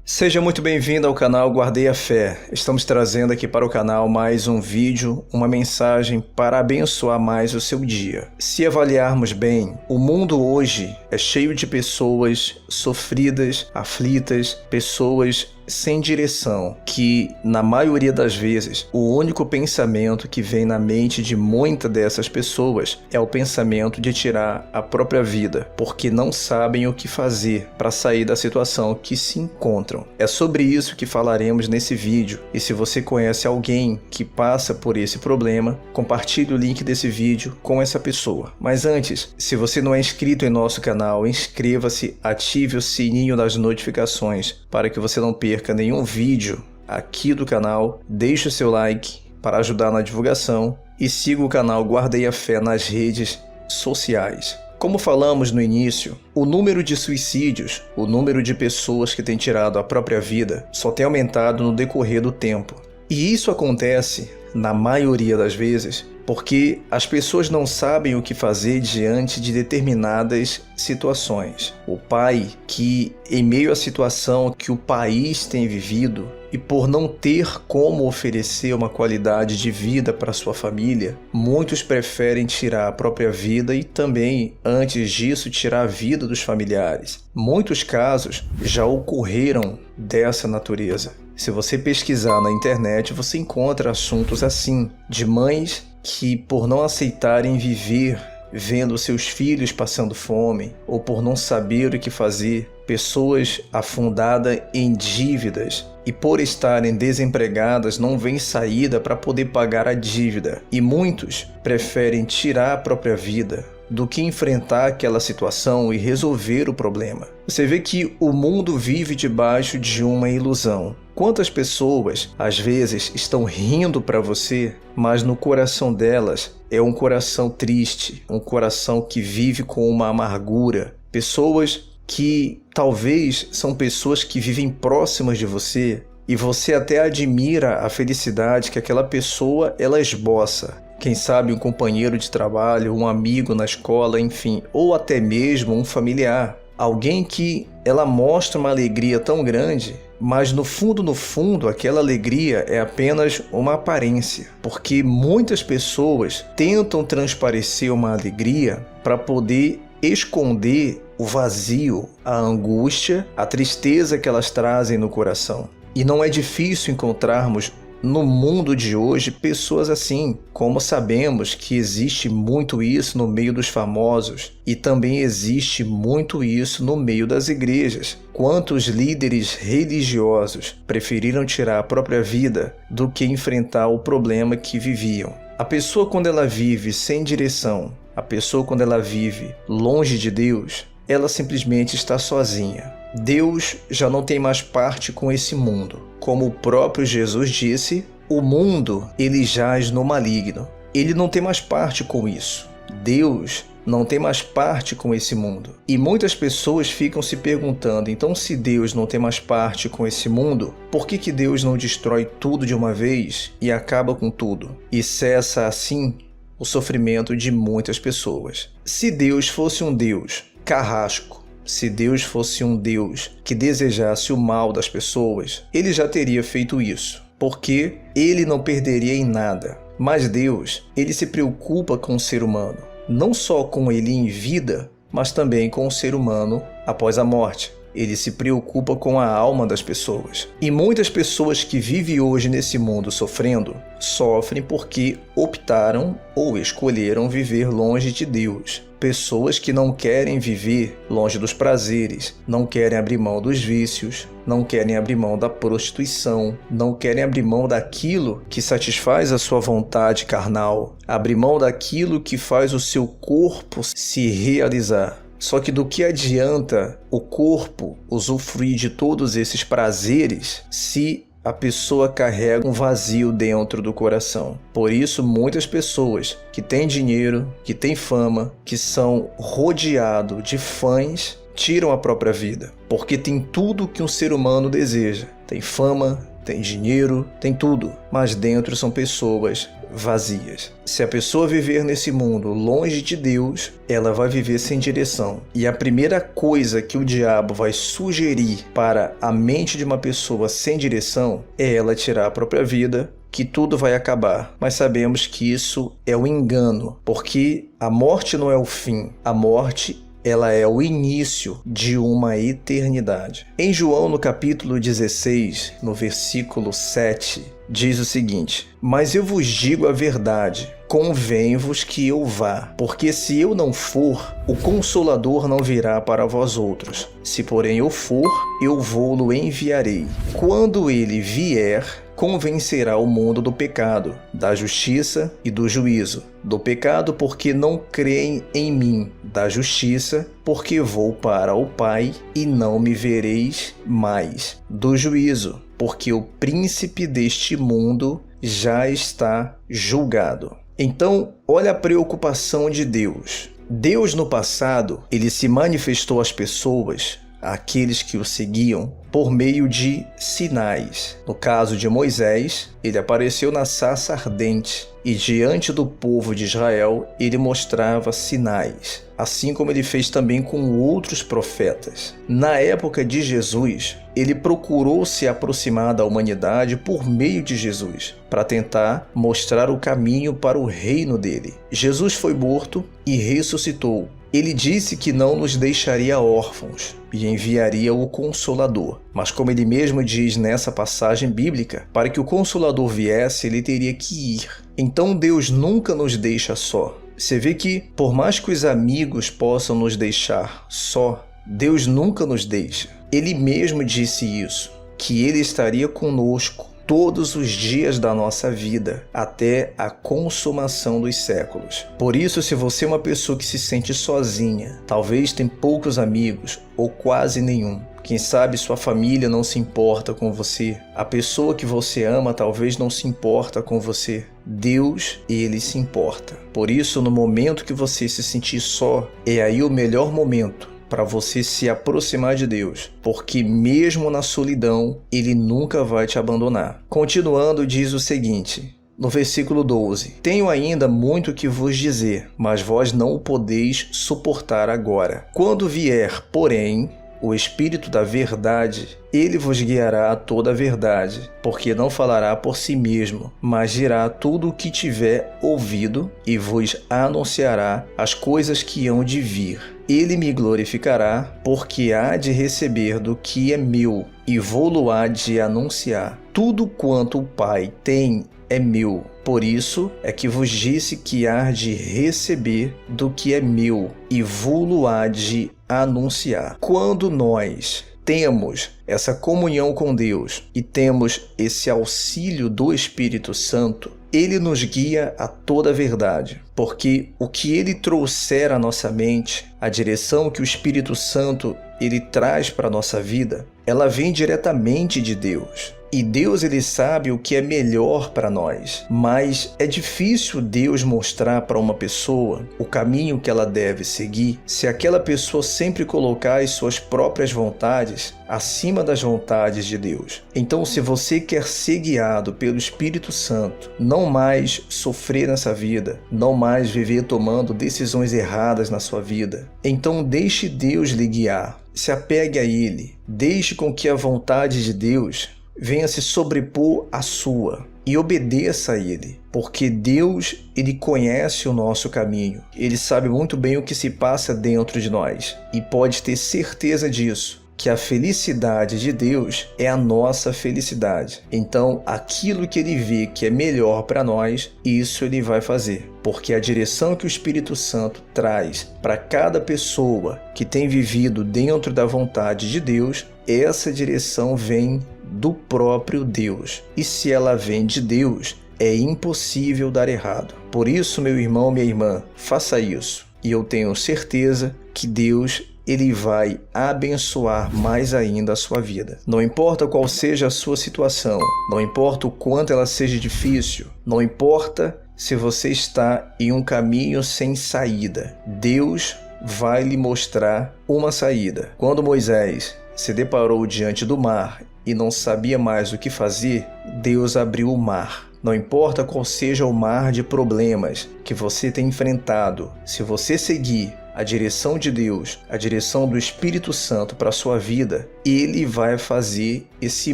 Seja muito bem-vindo ao canal Guardei a Fé. Estamos trazendo aqui para o canal mais um vídeo, uma mensagem para abençoar mais o seu dia. Se avaliarmos bem, o mundo hoje é cheio de pessoas sofridas, aflitas, pessoas sem direção, que na maioria das vezes o único pensamento que vem na mente de muitas dessas pessoas é o pensamento de tirar a própria vida, porque não sabem o que fazer para sair da situação que se encontram. É sobre isso que falaremos nesse vídeo, e se você conhece alguém que passa por esse problema, compartilhe o link desse vídeo com essa pessoa. Mas antes, se você não é inscrito em nosso canal, inscreva-se, ative o sininho das notificações para que você não perca nenhum vídeo aqui do canal, deixe o seu like para ajudar na divulgação e siga o canal Guardei a Fé nas redes sociais. Como falamos no início, o número de suicídios, o número de pessoas que têm tirado a própria vida só tem aumentado no decorrer do tempo. E isso acontece, na maioria das vezes, porque as pessoas não sabem o que fazer diante de determinadas situações. O pai que, em meio à situação que o país tem vivido, e por não ter como oferecer uma qualidade de vida para sua família, muitos preferem tirar a própria vida e também, antes disso, tirar a vida dos familiares. Muitos casos já ocorreram dessa natureza. Se você pesquisar na internet, você encontra assuntos assim, de mães que, por não aceitarem viver vendo seus filhos passando fome, ou por não saber o que fazer, pessoas afundadas em dívidas e por estarem desempregadas não vêm saída para poder pagar a dívida. E muitos preferem tirar a própria vida do que enfrentar aquela situação e resolver o problema. Você vê que o mundo vive debaixo de uma ilusão. Quantas pessoas, às vezes, estão rindo para você, mas no coração delas é um coração triste, um coração que vive com uma amargura. Pessoas que talvez são pessoas que vivem próximas de você e você até admira a felicidade que aquela pessoa ela esboça. Quem sabe um companheiro de trabalho, um amigo na escola, enfim, ou até mesmo um familiar. Alguém que ela mostra uma alegria tão grande, mas no fundo, aquela alegria é apenas uma aparência. Porque muitas pessoas tentam transparecer uma alegria para poder esconder o vazio, a angústia, a tristeza que elas trazem no coração. E não é difícil encontrarmos no mundo de hoje pessoas assim, como sabemos que existe muito isso no meio dos famosos e também existe muito isso no meio das igrejas. Quantos líderes religiosos preferiram tirar a própria vida do que enfrentar o problema que viviam? A pessoa, quando ela vive sem direção, a pessoa, quando ela vive longe de Deus, ela simplesmente está sozinha. Deus já não tem mais parte com esse mundo. Como o próprio Jesus disse, o mundo ele jaz no maligno. Ele não tem mais parte com isso. Deus não tem mais parte com esse mundo. E muitas pessoas ficam se perguntando, então se Deus não tem mais parte com esse mundo, por que Deus não destrói tudo de uma vez e acaba com tudo? E cessa assim o sofrimento de muitas pessoas. Se Deus fosse um Deus carrasco, se Deus fosse um Deus que desejasse o mal das pessoas, ele já teria feito isso, porque ele não perderia em nada. Mas Deus, ele se preocupa com o ser humano, não só com ele em vida, mas também com o ser humano após a morte. Ele se preocupa com a alma das pessoas. E muitas pessoas que vivem hoje nesse mundo sofrendo, sofrem porque optaram ou escolheram viver longe de Deus. Pessoas que não querem viver longe dos prazeres, não querem abrir mão dos vícios, não querem abrir mão da prostituição, não querem abrir mão daquilo que satisfaz a sua vontade carnal, abrir mão daquilo que faz o seu corpo se realizar. Só que do que adianta o corpo usufruir de todos esses prazeres se a pessoa carrega um vazio dentro do coração? Por isso, muitas pessoas que têm dinheiro, que têm fama, que são rodeados de fãs, tiram a própria vida, porque tem tudo que um ser humano deseja. Tem fama, tem dinheiro, tem tudo, mas dentro são pessoas vazias. Se a pessoa viver nesse mundo longe de Deus, ela vai viver sem direção. E a primeira coisa que o diabo vai sugerir para a mente de uma pessoa sem direção é ela tirar a própria vida, que tudo vai acabar. Mas sabemos que isso é um engano, porque a morte não é o fim. A morte, ela é o início de uma eternidade. Em João, no capítulo 16, no versículo 7, diz o seguinte: mas eu vos digo a verdade, convém-vos que eu vá, porque se eu não for, o Consolador não virá para vós outros. Se porém eu for, eu vou-lo enviarei. Quando ele vier, convencerá o mundo do pecado, da justiça e do juízo. Do pecado, porque não creem em mim. Da justiça, porque vou para o Pai e não me vereis mais. Do juízo, porque o príncipe deste mundo já está julgado. Então, olha a preocupação de Deus. Deus, no passado, ele se manifestou às pessoas, àqueles que o seguiam, por meio de sinais. No caso de Moisés, ele apareceu na sarça ardente e diante do povo de Israel ele mostrava sinais, assim como ele fez também com outros profetas. Na época de Jesus, ele procurou se aproximar da humanidade por meio de Jesus, para tentar mostrar o caminho para o reino dele. Jesus foi morto e ressuscitou. Ele disse que não nos deixaria órfãos e enviaria o Consolador. Mas como ele mesmo diz nessa passagem bíblica, para que o Consolador viesse, ele teria que ir. Então Deus nunca nos deixa só. Você vê que, por mais que os amigos possam nos deixar só, Deus nunca nos deixa. Ele mesmo disse isso, que ele estaria conosco todos os dias da nossa vida, até a consumação dos séculos. Por isso, se você é uma pessoa que se sente sozinha, talvez tem poucos amigos ou quase nenhum, quem sabe sua família não se importa com você, a pessoa que você ama talvez não se importa com você, Deus, ele se importa. Por isso, no momento que você se sentir só, é aí o melhor momento para você se aproximar de Deus, porque mesmo na solidão, ele nunca vai te abandonar. Continuando, diz o seguinte, no versículo 12: tenho ainda muito que vos dizer, mas vós não o podeis suportar agora. Quando vier, porém, o Espírito da verdade, ele vos guiará a toda a verdade, porque não falará por si mesmo, mas dirá tudo o que tiver ouvido e vos anunciará as coisas que hão de vir. Ele me glorificará, porque há de receber do que é meu e vou-lo há de anunciar. Tudo quanto o Pai tem é meu. Por isso é que vos disse que há de receber do que é meu e vou-lo há de anunciar. Quando nós temos essa comunhão com Deus e temos esse auxílio do Espírito Santo, ele nos guia a toda a verdade, porque o que ele trouxer à nossa mente, a direção que o Espírito Santo ele traz para a nossa vida, ela vem diretamente de Deus. E Deus ele sabe o que é melhor para nós, mas é difícil Deus mostrar para uma pessoa o caminho que ela deve seguir se aquela pessoa sempre colocar as suas próprias vontades acima das vontades de Deus. Então, se você quer ser guiado pelo Espírito Santo, não mais sofrer nessa vida, não mais viver tomando decisões erradas na sua vida, então deixe Deus lhe guiar, se apegue a Ele, deixe com que a vontade de Deus venha se sobrepor à sua e obedeça a Ele, porque Deus, Ele conhece o nosso caminho, Ele sabe muito bem o que se passa dentro de nós e pode ter certeza disso, que a felicidade de Deus é a nossa felicidade. Então, aquilo que Ele vê que é melhor para nós, isso Ele vai fazer, porque a direção que o Espírito Santo traz para cada pessoa que tem vivido dentro da vontade de Deus, essa direção vem do próprio Deus. E se ela vem de Deus, é impossível dar errado. Por isso, meu irmão, minha irmã, faça isso. E eu tenho certeza que Deus ele vai abençoar mais ainda a sua vida. Não importa qual seja a sua situação, não importa o quanto ela seja difícil, não importa se você está em um caminho sem saída, Deus vai lhe mostrar uma saída. Quando Moisés se deparou diante do mar e não sabia mais o que fazer, Deus abriu o mar. Não importa qual seja o mar de problemas que você tem enfrentado, se você seguir a direção de Deus, a direção do Espírito Santo para a sua vida, Ele vai fazer esse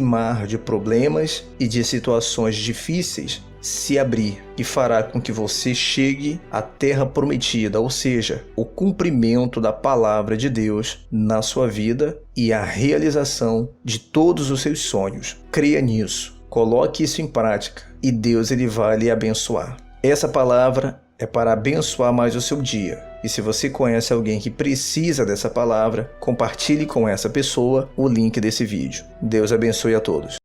mar de problemas e de situações difíceis se abrir e fará com que você chegue à terra prometida, ou seja, o cumprimento da palavra de Deus na sua vida e a realização de todos os seus sonhos. Creia nisso, coloque isso em prática e Deus ele vai lhe abençoar. Essa palavra é para abençoar mais o seu dia. E se você conhece alguém que precisa dessa palavra, compartilhe com essa pessoa o link desse vídeo. Deus abençoe a todos.